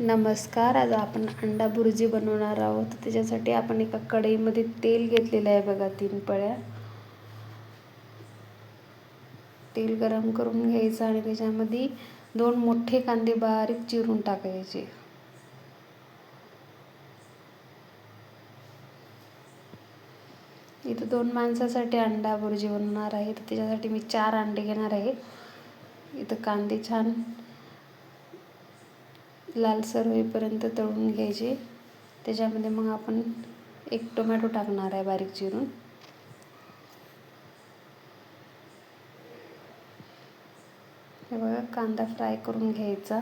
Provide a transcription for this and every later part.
नमस्कार. आज आपण अंडा भुर्जी बनवणार आहोत. त्याच्यासाठी आपण एका कढईमध्ये तेल घेतलेलं आहे बघा, 3 पळ्या. तेल गरम करून घ्यायचं आणि त्याच्यामध्ये 2 मोठे कांदे बारीक चिरून टाकायचे. इथं 2 माणसासाठी अंडा भुर्जी बनवणार आहे, तर त्याच्यासाठी मी 4 अंडे घेणार आहे. इथं कांदे छान लालसर होईपर्यंत तळून घ्यायचे. त्याच्यामध्ये मग आपण 1 टोमॅटो टाकणार आहे बारीक चिरून. हे बघा, कांदा फ्राय करून घ्यायचा.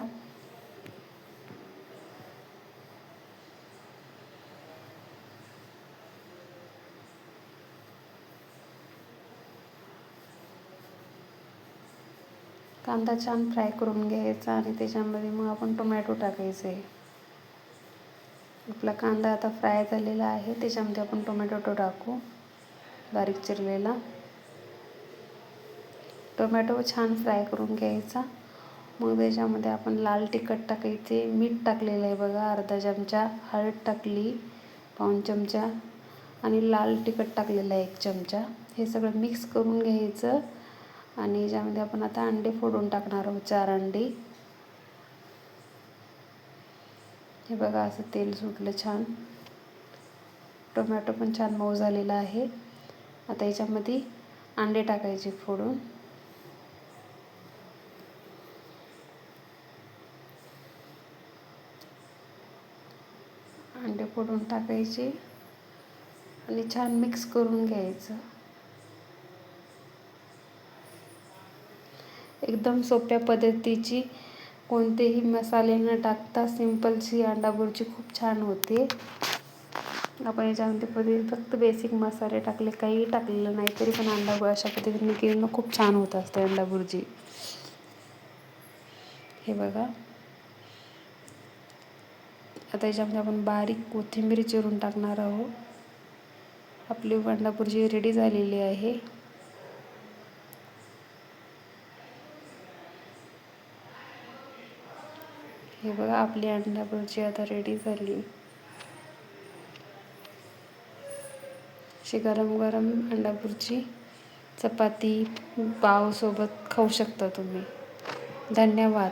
कांदा छान फ्राय करून घ्यायचा आणि त्याच्यामध्ये मग आपण टोमॅटो टाकायचे. आपला कांदा आता फ्राय झालेला आहे, त्याच्यामध्ये आपण टोमॅटो टाकू बारीक चिरलेला. टोमॅटो छान फ्राय करून घ्यायचा. मग त्याच्यामध्ये आपण लाल तिखट टाकायचे, मीठ टाकलेलं आहे बघा अर्धा चमचा, हळद टाकली पाऊण चमचा आणि लाल तिखट टाकलेलं आहे 1 चमचा. हे सगळं मिक्स करून घ्यायचं आणि याच्यामध्ये आपण आता अंडे फोडून टाकणार आहोत, 4 अंडी. हे बघा, असं तेल सुटलं छान. टोमॅटो पण छान मऊ झालेला आहे. आता याच्यामध्ये अंडे टाकायचे फोडून. अंडे फोडून टाकायचे आणि छान मिक्स करून घ्यायचं. एकदम सोप्या पद्धतीची, कोणतेही मसाले न टाकता सिंपलशी अंडा भुर्जी खूप छान होते. आपण याच्यामध्ये फक्त बेसिक मसाले टाकले, काही टाकलेलं नाही, तरी पण अंडा अशा पद्धतीने केलं खूप छान होत असते अंडा भुर्जी. हे बघा, आता याच्यामध्ये आपण बारीक कोथिंबीर चिरून टाकणार आहोत. आपली अंडा भुर्जी रेडी झालेली आहे. हे बघा, आपली अंडा भुर्जी आता रेडी झाली. अशी गरम गरम अंडा भुर्जी चपाती पाव सोबत खाऊ शकता तुम्ही. धन्यवाद.